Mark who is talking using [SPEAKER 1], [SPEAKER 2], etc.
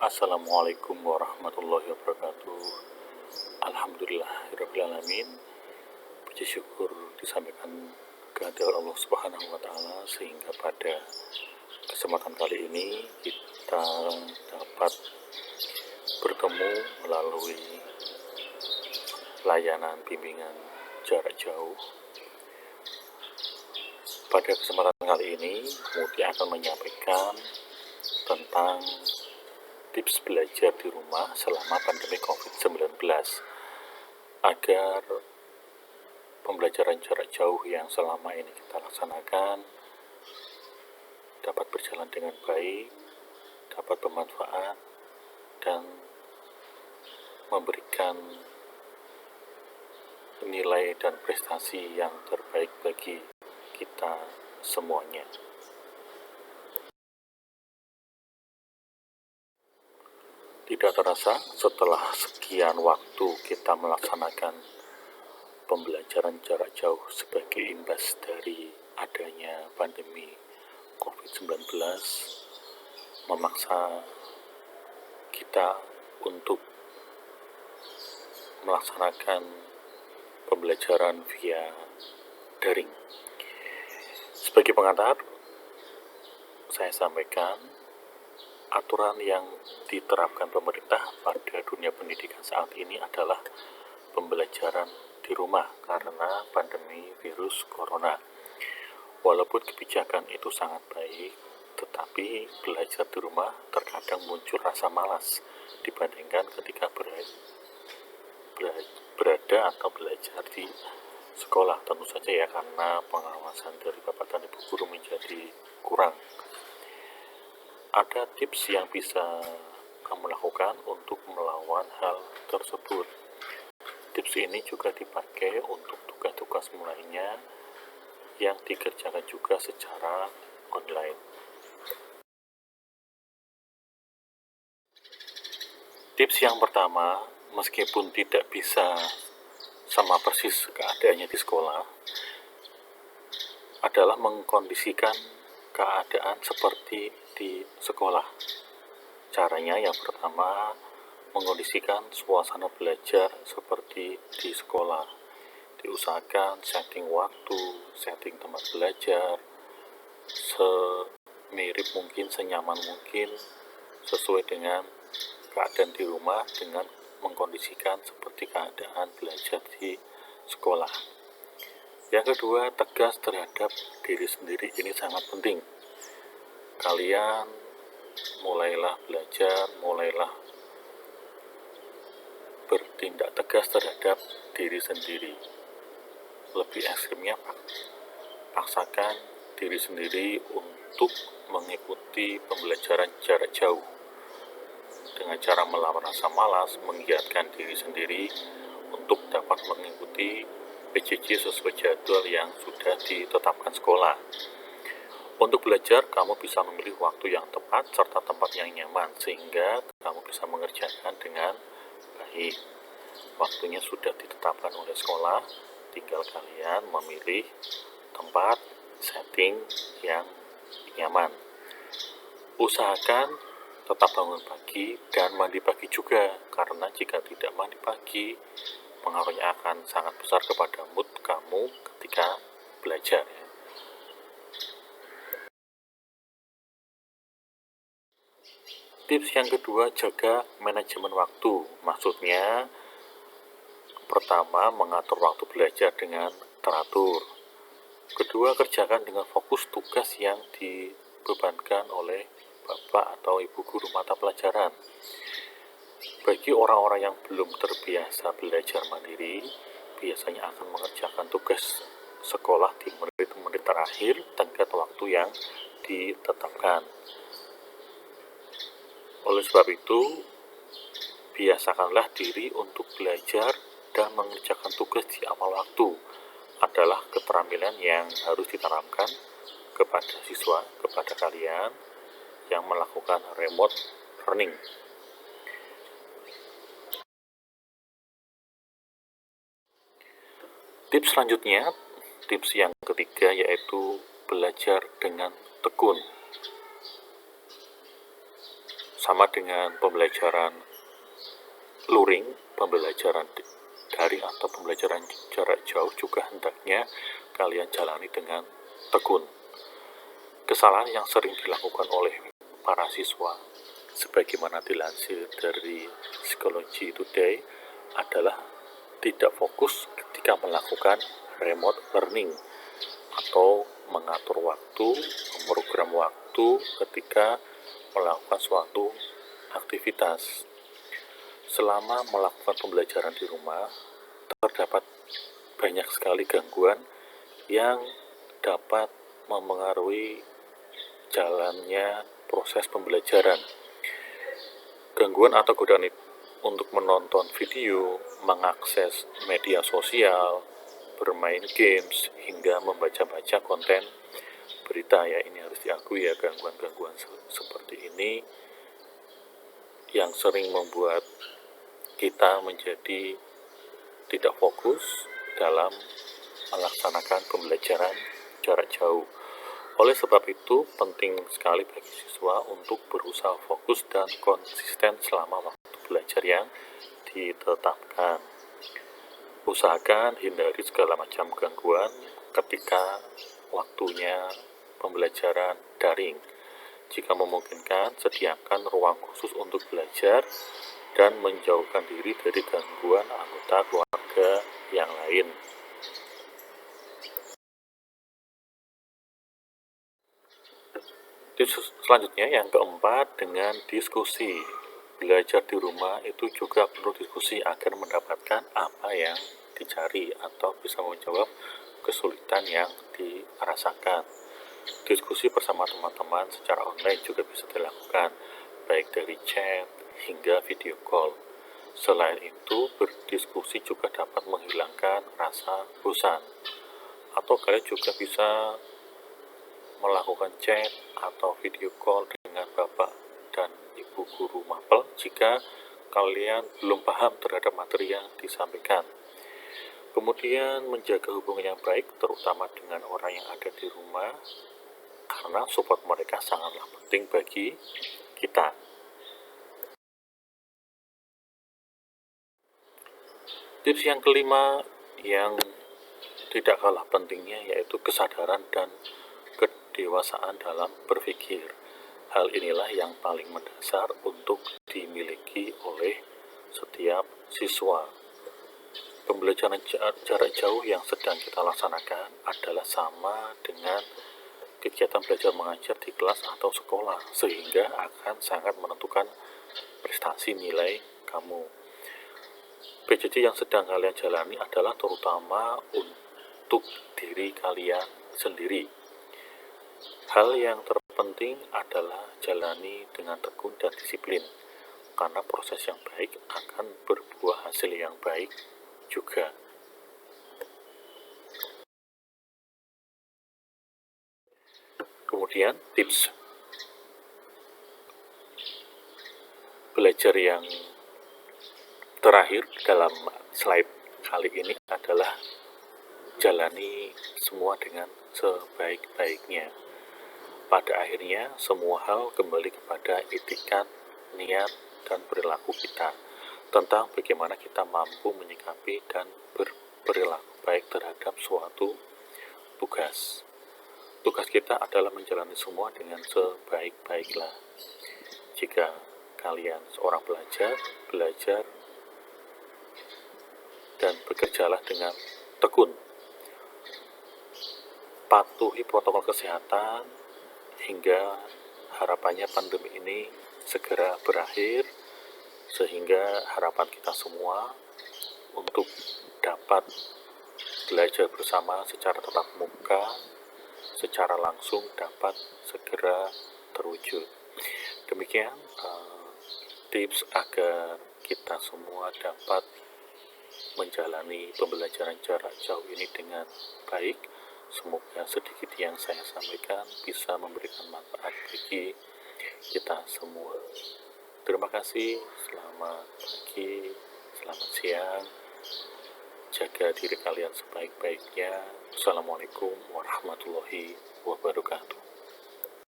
[SPEAKER 1] Assalamualaikum warahmatullahi wabarakatuh. Alhamdulillahirrahmanirrahim. Puji syukur disampaikan kehadirat Allah Subhanahu wa Ta'ala, sehingga pada kesempatan kali ini kita dapat bertemu melalui layanan bimbingan jarak jauh. Pada kesempatan kali ini, Muti akan menyampaikan tentang tips belajar di rumah selama pandemi COVID-19 agar pembelajaran jarak jauh yang selama ini kita laksanakan dapat berjalan dengan baik, dapat bermanfaat, dan memberikan nilai dan prestasi yang terbaik bagi kita semuanya. Tidak terasa setelah sekian waktu kita melaksanakan pembelajaran jarak jauh sebagai imbas dari adanya pandemi COVID-19 memaksa kita untuk melaksanakan pembelajaran via daring. Sebagai pengantar, saya sampaikan aturan yang diterapkan pemerintah pada dunia pendidikan saat ini adalah pembelajaran di rumah karena pandemi virus corona. Walaupun kebijakan itu sangat baik, tetapi belajar di rumah terkadang muncul rasa malas dibandingkan ketika berada atau belajar di sekolah. Tentu saja ya, karena pengawasan dari Bapak dan Ibu guru menjadi kurang. Ada tips yang bisa kamu lakukan untuk melawan hal tersebut. Tips ini juga dipakai untuk tugas-tugas lainnya yang dikerjakan juga secara online. Tips yang pertama, meskipun tidak bisa sama persis keadaannya di sekolah, adalah mengkondisikan keadaan seperti di sekolah. Caranya yang pertama, mengkondisikan suasana belajar seperti di sekolah. Diusahakan setting waktu, setting tempat belajar semirip mungkin, senyaman mungkin, sesuai dengan keadaan di rumah dengan mengkondisikan seperti keadaan belajar di sekolah. Yang kedua, tegas terhadap diri sendiri. Ini sangat penting. Kalian mulailah belajar, mulailah bertindak tegas terhadap diri sendiri. Lebih ekstrimnya, paksakan diri sendiri untuk mengikuti pembelajaran jarak jauh dengan cara melawan rasa malas, mengiyakan diri sendiri untuk dapat mengikuti PJJ sesuai jadwal yang sudah ditetapkan sekolah. Untuk belajar, kamu bisa memilih waktu yang tepat serta tempat yang nyaman, sehingga kamu bisa mengerjakan dengan baik. Waktunya sudah ditetapkan oleh sekolah, tinggal kalian memilih tempat, setting yang nyaman. Usahakan tetap bangun pagi dan mandi pagi juga, karena jika tidak mandi pagi, pengaruhnya akan sangat besar kepada mood kamu ketika belajar. Tips yang kedua, jaga manajemen waktu. Maksudnya, pertama, mengatur waktu belajar dengan teratur. Kedua, kerjakan dengan fokus tugas yang dibebankan oleh Bapak atau Ibu guru mata pelajaran. Bagi orang-orang yang belum terbiasa belajar mandiri, biasanya akan mengerjakan tugas sekolah di menit-menit terakhir tenggat waktu yang ditetapkan. Oleh sebab itu, biasakanlah diri untuk belajar dan mengerjakan tugas di awal waktu adalah keterampilan yang harus diterapkan kepada siswa, kepada kalian yang melakukan remote learning. Tips selanjutnya, tips yang ketiga, yaitu belajar dengan tekun. Sama dengan pembelajaran luring, pembelajaran daring atau pembelajaran jarak jauh juga hendaknya kalian jalani dengan tekun. Kesalahan yang sering dilakukan oleh para siswa, sebagaimana dilansir dari Psychology Today, adalah tidak fokus ketika melakukan remote learning atau mengatur waktu, memprogram waktu ketika melakukan suatu aktivitas. Selama melakukan pembelajaran di rumah, terdapat banyak sekali gangguan yang dapat memengaruhi jalannya proses pembelajaran. Gangguan atau godaan untuk menonton video, mengakses media sosial, bermain games, hingga membaca-baca konten berita, ya ini harus diakui ya, gangguan-gangguan seperti ini yang sering membuat kita menjadi tidak fokus dalam melaksanakan pembelajaran jarak jauh. Oleh sebab itu, penting sekali bagi siswa untuk berusaha fokus dan konsisten selama waktu belajar yang ditetapkan. Usahakan hindari segala macam gangguan ketika waktunya pembelajaran daring. Jika memungkinkan, sediakan ruang khusus untuk belajar dan menjauhkan diri dari gangguan anggota keluarga yang lain. Tips selanjutnya yang keempat, dengan diskusi. Belajar di rumah itu juga perlu diskusi agar mendapatkan apa yang dicari atau bisa menjawab kesulitan yang dirasakan. Diskusi bersama teman-teman secara online juga bisa dilakukan, baik dari chat hingga video call. Selain itu, berdiskusi juga dapat menghilangkan rasa bosan. Atau kalian juga bisa melakukan chat atau video call dengan Bapak dan Ibu guru mapel jika kalian belum paham terhadap materi yang disampaikan. Kemudian menjaga hubungan yang baik terutama dengan orang yang ada di rumah, karena support mereka sangatlah penting bagi kita. Tips yang kelima yang tidak kalah pentingnya yaitu kesadaran dan kedewasaan dalam berpikir. Hal inilah yang paling mendasar untuk dimiliki oleh setiap siswa. Pembelajaran jarak jauh yang sedang kita laksanakan adalah sama dengan kegiatan belajar mengajar di kelas atau sekolah, sehingga akan sangat menentukan prestasi nilai kamu. PJJ yang sedang kalian jalani adalah terutama untuk diri kalian sendiri. Hal yang terpenting adalah jalani dengan tekun dan disiplin, karena proses yang baik akan berbuah hasil yang baik juga. Kemudian tips belajar yang terakhir dalam slide kali ini adalah jalani semua dengan sebaik-baiknya. Pada akhirnya, semua hal kembali kepada etikat, niat, dan perilaku kita, tentang bagaimana kita mampu menyikapi dan berperilaku baik terhadap suatu tugas. Tugas kita adalah menjalani semua dengan sebaik-baiklah. Jika kalian seorang belajar dan bekerjalah dengan tekun. Patuhi protokol kesehatan hingga harapannya pandemi ini segera berakhir, sehingga harapan kita semua untuk dapat belajar bersama secara tatap muka, secara langsung dapat segera terwujud. Demikian tips agar kita semua dapat menjalani pembelajaran jarak jauh ini dengan baik. Semoga sedikit yang saya sampaikan bisa memberikan manfaat bagi kita semua. Terima kasih, selamat pagi, selamat siang, jaga diri kalian sebaik-baiknya. Assalamualaikum warahmatullahi wabarakatuh.